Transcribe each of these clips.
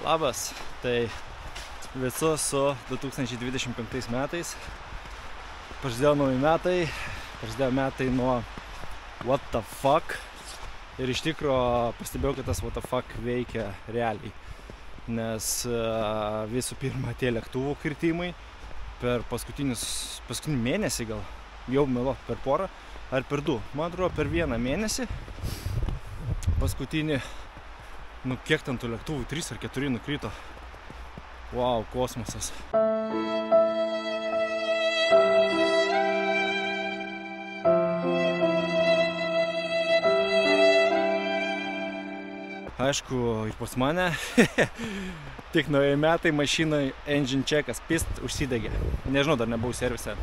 Labas, tai visus su 2025 metais. Prasidėjo nauji metai, prasidėjo metai nuo what the fuck. Ir iš tikro pastebėjau, kad tas what the fuck veikia realiai. Nes visų pirma tie lėktuvų kritimai per paskutinį mėnesį gal, jau meluot per porą ar per du. Man atrodo per vieną mėnesį paskutinį, kiek ten tų lėktuvų, 3 ar 4 nukrito. Wow, kosmosas. Aišku, ir pas mane tik nauji metai mašinai engine checkas, pist užsidegė. Nežinau, dar nebuvau servise,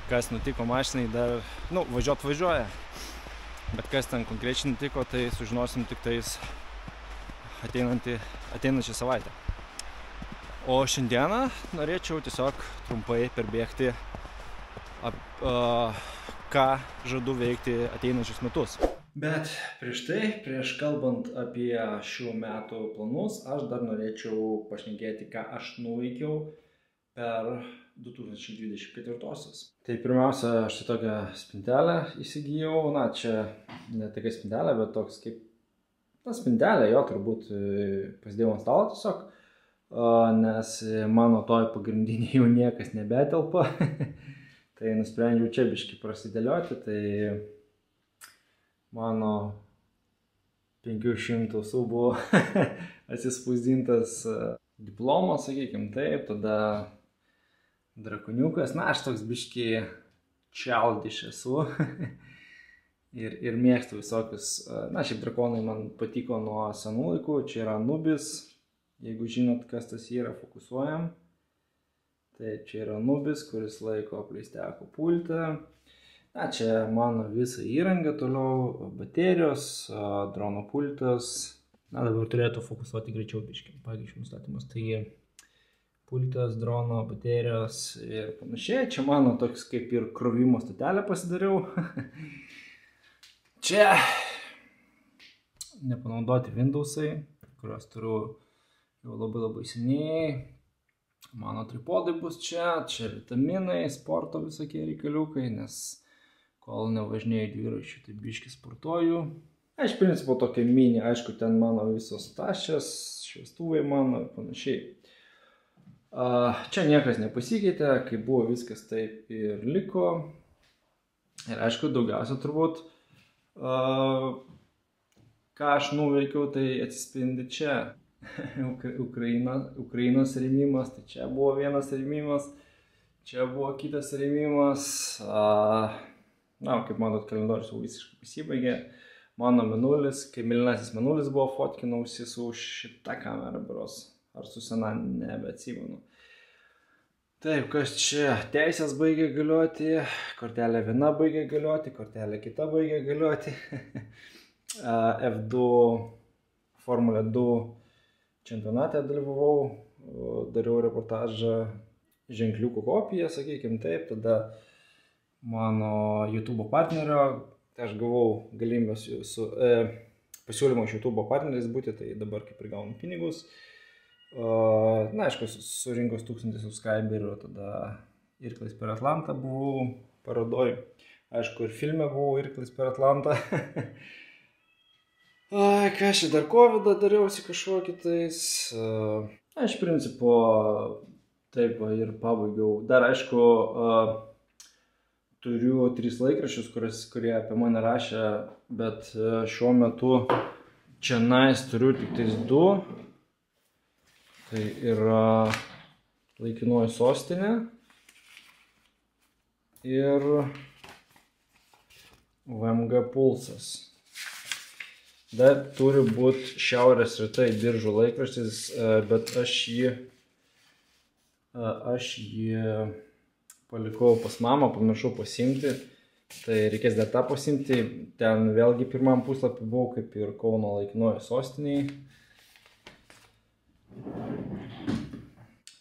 kas nutiko mašinai, dar, važiuoja. Bet kas ten konkrečiai nutiko, tai sužinosim tik tais ateinančią savaitę. O šiandieną norėčiau tiesiog trumpai perbėgti, ką žadu veikti ateinančius metus. Bet prieš kalbant apie šių metų planus, aš dar norėčiau pašnekėti, ką aš nuveikiau per 2024-osius. Tai pirmiausia, aš tokią spintelę įsigijau. Čia ne tokia spintelė, bet toks kaip spintelė, jo turbūt pasidėjau ant stalo tiesiog, nes mano toj pagrindinė jau niekas nebetelpa. Tai nusprendžiau čia biškį prasidėlioti, tai mano 500 buvo atsispausdintas diplomas, sakykim taip, tada drakoniukas. Aš toks biškį childish esu ir mėgstu visokius. Šiaip drakonai man patiko nuo senų laikų. Čia yra Anubis, jeigu žinot, kas tas yra, fokusuojam. Tai čia yra Anubis, kuris laiko pleisteko pultą. Čia mano visa įranga, toliau baterijos, drono pultas. Dabar turėtų fokusuoti greičiau biškį, pakeičiu nustatymus. Tai pultas, drono, baterijos ir panašiai. Čia mano toks kaip ir krovimo stotelę pasidariau. Čia nepanaudoti Windowsai, kuriuos turiu jau labai seniai. Mano tripodai bus čia vitaminai, sporto visokie reikaliukai, nes kol nevažinėjau dviračiu, tai biškį sportuoju. Iš principo tokia mini, aišku, ten mano visos tašės, šviestuvai mano ir panašiai. Čia niekas nepasikeitė, kai buvo viskas taip ir liko. Ir aišku, daugiausia turbūt, ką aš nuveikiau, tai atsispindi čia. Ukrainos rėmimas, tai čia buvo vienas rėmimas, čia buvo kitas rėmimas. Kaip matot, kalendorius jau visiškai pasibaigė. Mano mėnulis, kai mėlynasis mėnulis buvo, fotkinausi su šita kamera beros. Ar su sena, nebeatsimenu. Taip, kas čia? Teisės baigė galioti, kortelė viena baigė galioti, kortelė kita baigė galioti. F2 Formulė 2 čempionate dalyvavau, dariau reportažą ženkliukų kopiją, sakykim taip, tada mano YouTube partnerio, tai aš gavau galimybę pasiūlymą iš YouTube partneris būti, tai dabar kaip ir gaunu pinigus. Aišku, surinkus 1000 subscriberių, tada Irklis per Atlantą buvau parodoj. Aišku, ir filme buvau Irklis per Atlantą. Ką aš dar Covidą dariausi kažkokį tais. Iš principo, taip ir pabaigiau. Dar aišku, turiu 3 laikraščius, kurie apie mane rašė, bet šiuo metu čia turiu tik tais 2. Tai yra Laikinoji sostinė ir VMG Pulsas. Dar turi būti Šiaurės rytai Biržų laikraštis, bet aš jį palikau pas mamą, pamiršau pasiimti. Tai reikės dar tą pasiimti. Ten vėlgi pirmam puslapį buvau kaip ir Kauno Laikinoji sostiniai.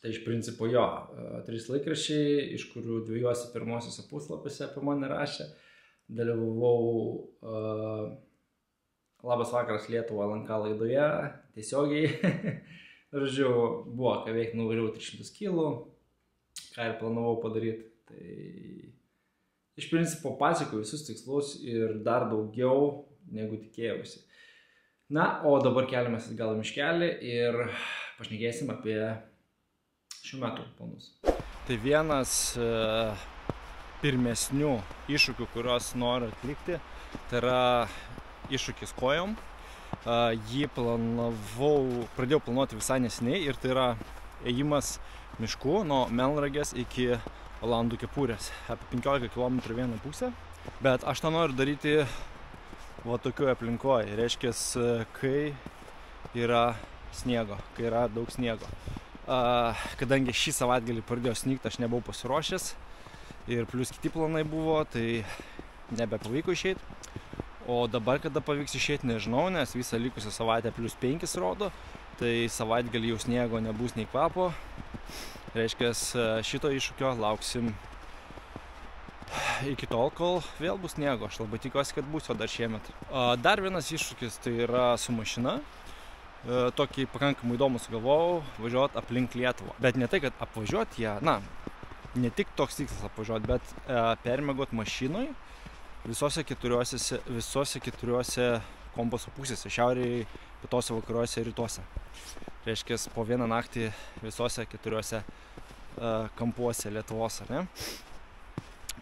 Tai iš principo 3 laikraščiai, iš kurių 2 pirmosiuose puslapiuose apie mane rašė. Dalyvavau Labas vakaras Lietuva LNK laidoje tiesiogiai. Žodžiu, buvo, ką veikti, nuvažiavau 300 kg, ką ir planavau padaryti. Tai iš principo pasiekiau visus tikslus ir dar daugiau negu tikėjausi. Na, o dabar keliamės atgal į miškelį ir pašnekėsim apie šių metų planus. Tai vienas pirmesnių iššūkių, kuriuos noriu atlikti, tai yra iššūkis kojom. Jį pradėjau planuoti visai neseniai ir tai yra ėjimas mišku nuo Melnragės iki Olandų kepurės. Apie 15 km vieną pusę. Bet aš tą noriu daryti va tokioje aplinkoje. Reiškia, kai yra sniego, kai yra daug sniego. Kadangi šį savaitgalį pradėjo snygti, aš nebuvau pasiruošęs ir plus kiti planai buvo, tai nebepavyko išeiti. O dabar, kada pavyks išeiti, nežinau, nes visą likusią savaitę plus 5 rodo, tai savaitgalį jau sniego nebus nei kvapo. Reiškia, šito iššūkio lauksim iki tol, kol vėl bus sniego. Aš labai tikiuosi, kad bus, o dar šiemet. Dar vienas iššūkis tai yra su mašina. Tokį pakankamai įdomų sugalvojau važiuoti aplink Lietuvą. Bet ne tai, kad apvažiuoti ją, na, ne tik toks tikslas apvažiuoti, bet permiegoti mašinoj visose keturiuose kompaso pusėse, šiaurėje, pietuose, vakaruose ir rytuose. Reiškia, po vieną naktį visose keturiuose kampuose Lietuvos, ar ne?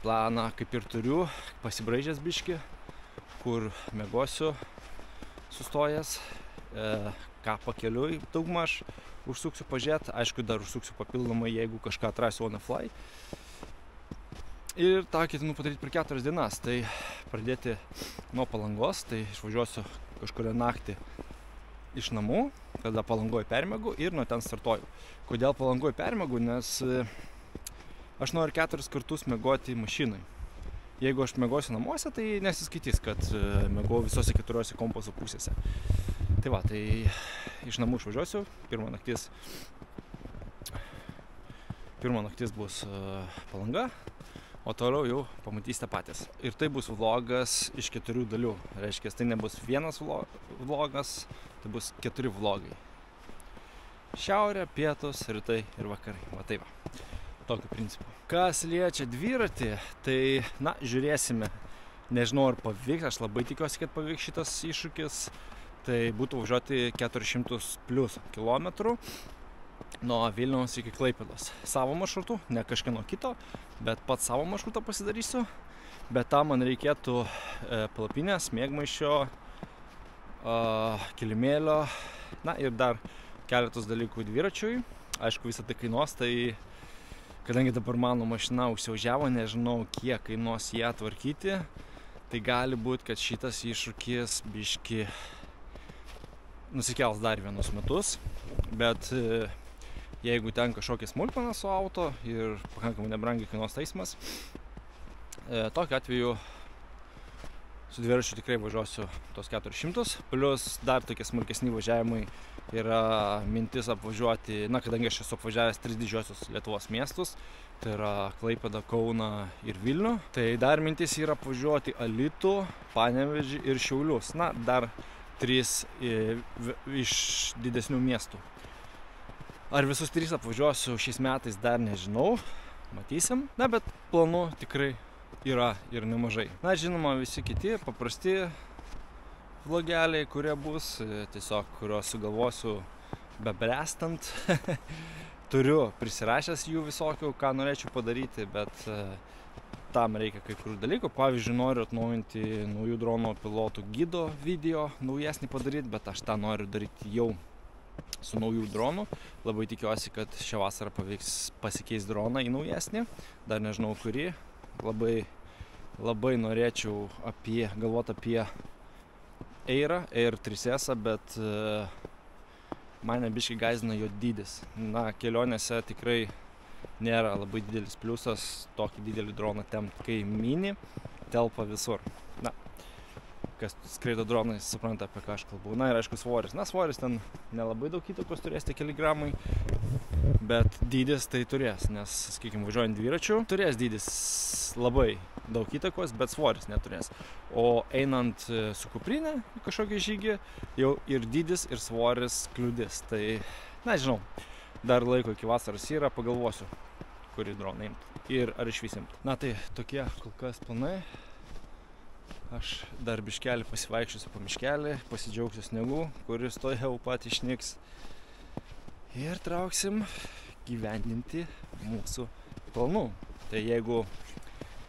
Planą kaip ir turiu, pasibraižęs biškį, kur miegosiu sustojęs, ką pakeliui daugmaž užsuksiu pažiūrėti, aišku, dar užsuksiu papildomai, jeigu kažką atrasiu on the fly. Ir tą ketinu padaryti per 4 dienas, tai pradėti nuo Palangos, tai išvažiuosiu kažkurią naktį iš namų, kada Palangoje permiegu ir nuo ten startuoju. Kodėl Palangoje permiegu? Nes aš noriu 4 kartus miegoti mašinai. Jeigu aš miegosiu namuose, tai nesiskaitys, kad miegau visose 4 kompaso pusėse. Tai va, tai iš namų išvažiuosiu, pirma naktis bus Palanga, o toliau jau pamatysite patys. Ir tai bus vlogas iš 4 dalių. Reiškia, tai nebus vienas vlogas, tai bus 4 vlogai. Šiaurė, pietus, rytai ir vakarai. Va taip va. Tokiu principu. Kas liečia dviratį, tai, na, žiūrėsime. Nežinau, ar pavyks, aš labai tikiuosi, kad pavyks šitas iššūkis. Tai būtų važiuoti 400 plus kilometrų nuo Vilniaus iki Klaipėdos. Savo maršrutu, ne kažkieno kito, bet pats savo maršrutą pasidarysiu. Bet tam man reikėtų palapinės, miegmaišio, kilimėlio, na ir dar keletos dalykų dviračiui. Aišku, visą tai kainuos, tai kadangi dabar mano mašina užsiaužiavo, nežinau, kiek kainuos ją tvarkyti, tai gali būti, kad šitas iššūkis biški nusikels dar vienus metus, bet jeigu ten kažkokia smulkmena su auto ir pakankamai nebrangiai kainuos taismas, tokiu atveju su dviračiu tikrai važiuosiu tos 400, plus dar tokie smulkesni važiavimai yra mintis apvažiuoti, na, kadangi aš esu apvažiavęs 3 didžiosius Lietuvos miestus, tai yra Klaipėdą, Kauną ir Vilnių, tai dar mintis yra apvažiuoti Alytų, Panevėžį ir Šiaulius, na, dar 3 iš didesnių miestų. Ar visus 3 apvažiuosiu šiais metais, dar nežinau, matysim. Na, bet planų tikrai yra ir nemažai. Na, žinoma, visi kiti paprasti vlogeliai, kurie bus, tiesiog kuriuos sugalvosiu bebręstant. Turiu prisirašęs jų visokių, ką norėčiau padaryti, bet tam reikia kai kurių dalykų. Pavyzdžiui, noriu atnaujinti naujų drono pilotų gido video, naujesnį padaryti, bet aš tą noriu daryti jau su naujų dronų. Labai tikiuosi, kad šią vasarą pavyks pasikeis droną į naujesnį. Dar nežinau kurį. Labai norėčiau galvoti apie Air 3S, bet mane biškai gąsdina jo dydis. Na, kelionėse tikrai nėra labai didelis pliusas tokį didelį droną tempti, kai mini telpa visur. Na, kas skraido dronais, supranta, apie ką aš kalbu. Na ir aišku svoris. Na, svoris ten nelabai daug įtakos turės, tie keli gramai, bet dydis tai turės, nes, sakykime, važiuojant dviračiu, turės dydis labai daug įtakos, bet svoris neturės. O einant su kuprinė į kažkokį žygį, jau ir dydis, ir svoris kliudis. Tai Na, žinau, dar laiko iki vasaros yra, pagalvosiu, kurį droną imti ir ar išvysim. Na, tai tokie kol kas planai. Aš dar biškelį pasivaikščiosiu po miškelį, pasidžiaugsiu sniegu, kuris to jau pat išnyks. Ir trauksim gyvendinti mūsų planų. Tai jeigu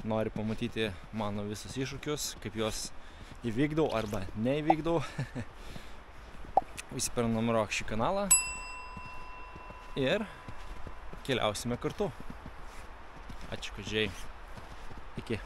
nori pamatyti mano visus iššūkius, kaip juos įvykdau arba neįvykdau, prenumeruok šį kanalą ir keliausime kartu. Ačiū, kad žiūrėjai. Iki.